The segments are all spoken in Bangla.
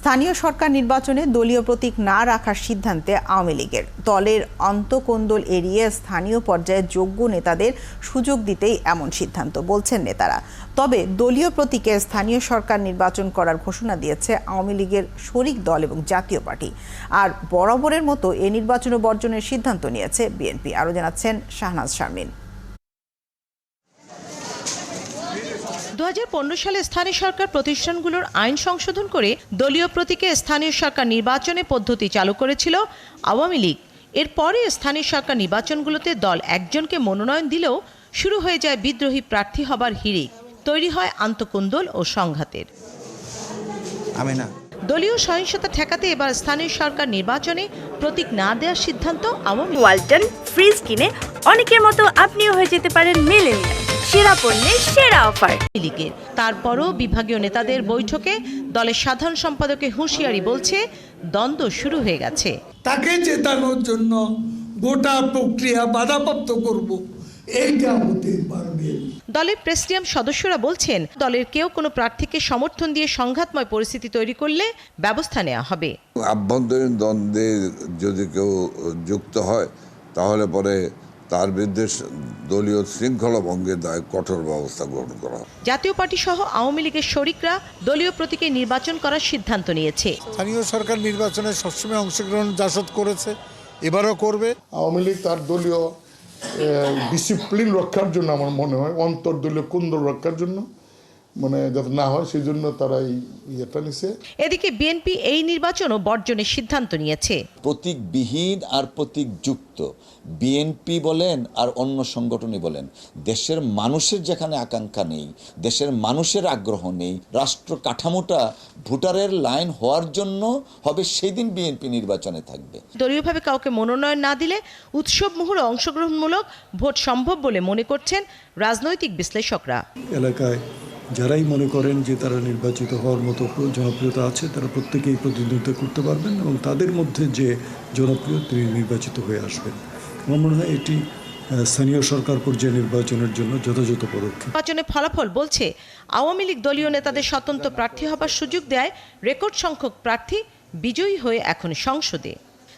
স্থানীয় সরকার নির্বাচনে দলীয় প্রতীক না রাখার সিদ্ধান্তে আওয়ামী লীগের দলের অন্তকোন্দল এড়িয়ে স্থানীয় পর্যায়ে যোগ্য নেতাদের সুযোগ দিতেই এমন সিদ্ধান্ত বলছেন নেতারা। তবে দলীয় প্রতীকে স্থানীয় সরকার নির্বাচন করার ঘোষণা দিয়েছে আওয়ামী লীগের শরিক দল এবং জাতীয় পার্টি। আর বরাবরের মতো এ নির্বাচন বর্জনের সিদ্ধান্ত নিয়েছে বিএনপি। আরও জানাচ্ছেন শাহনাজ শারমিন। 2015 সালে স্থানীয় সরকার প্রতিষ্ঠানগুলোর আইন সংশোধন করে দলীয় প্রতীকে স্থানীয় সরকার নির্বাচনে পদ্ধতি চালু করেছিল আওয়ামী লীগ। এরপরে স্থানীয় সরকার নির্বাচনগুলোতে দল একজনকে মনোনয়ন দিলেও শুরু হয়ে যায় বিদ্রোহী প্রার্থী হবার হিড়িক, তৈরি হয় আন্তঃকোন্দল ও সংঘাতের। দলীয় সহিংসতা ঠেকাতে এবার স্থানীয় সরকার নির্বাচনে প্রতীক না দেওয়ার সিদ্ধান্ত আওয়ামী। ওয়ালটন ফ্রিজ কিনে অনেকের মতো আপনিও হয়ে যেতে পারেন মিলেনিয়াল, সেরা পণ্যের সেরা অফার। তারপরও বিভাগীয় নেতাদের বৈঠকে দলের সাধারণ সম্পাদকের হুঁশিয়ারি বলছে দ্বন্দ্ব শুরু হয়ে গেছে। তাকে জেতানোর জন্য গোটা প্রক্রিয়া বাধাপ্রাপ্ত করব, এইটা হতে পারবে। দলের প্রেসিডিয়াম সদস্যরা বলছেন দলের কেউ কোনো প্রার্থীকে সমর্থন দিয়ে সংঘাতময় পরিস্থিতি তৈরি করলে ব্যবস্থা নেওয়া হবে। আভ্যন্তরীণ দ্বন্দ্বে যদি কেউ যুক্ত হয় তাহলে পরে তার বিরুদ্ধে দলীয় শৃঙ্খলা ভঙ্গের দায়ে কঠোর ব্যবস্থা গ্রহণ করা হবে। জাতীয় পার্টি সহ আওয়ামী লীগের শরিকরা দলীয় প্রতীকে নির্বাচন করার সিদ্ধান্ত নিয়েছে। স্থানীয় সরকার নির্বাচনে সবসময় অংশগ্রহণ জাসদ করেছে, এবারও করবে। আওয়ামী লীগ তার দলীয় ডিসিপ্লিন রক্ষার জন্য, আমার মনে হয় অন্তর্দলীয় কুন্দল রক্ষার জন্য, মানে যাতে না হয় সেই জন্য তারা এই ইয়েটা নিছে। এদিকে বিএনপি এই নির্বাচনও বর্জনের সিদ্ধান্ত নিয়েছে। প্রতীকবিহীন আর প্রতীকযুক্ত বিএনপি বলেন আর অন্য সংগঠনই বলেন, দেশের মানুষের যেখানে আকাঙ্ক্ষা নেই, দেশের মানুষের আগ্রহ নেই, রাষ্ট্র কাঠামোটা ভোটারের লাইন হওয়ার জন্য হবে, সেই দিন বিএনপি নির্বাচনে থাকবে। দলীয়ভাবে কাউকে মনোনয়ন না দিলে উৎসব মুহুর্তে অংশগ্রহণমূলক ভোট সম্ভব বলে মনে করছেন রাজনৈতিক বিশ্লেষকরা। এলাকায় যারাই মনে করেন যে তারা নির্বাচিত হওয়ার মতো জনপ্রিয়তা আছে, তারা প্রত্যেকেই প্রতিদ্বন্দ্বিতা করতে পারবেন এবং তাদের মধ্যে যে জনপ্রিয় তিনি নির্বাচিত হয়ে আসবেন। আমার মনে হয় এটি স্থানীয় সরকার পর্যায়ে নির্বাচনের জন্য যথাযথ পদক্ষেপ। নির্বাচনের ফলাফল বলছে আওয়ামী লীগ দলীয় নেতাদের স্বতন্ত্র প্রার্থী হবার সুযোগ দেয় রেকর্ড সংখ্যক প্রার্থী বিজয়ী হয়ে এখন সংসদে।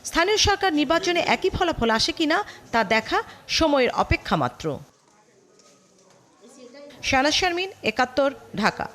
স্থানীয় সরকার নির্বাচনে একই ফলাফল আসে কিনা তা দেখা সময়ের অপেক্ষা মাত্র। শাহনাজ শারমিন, ৭১, ঢাকা।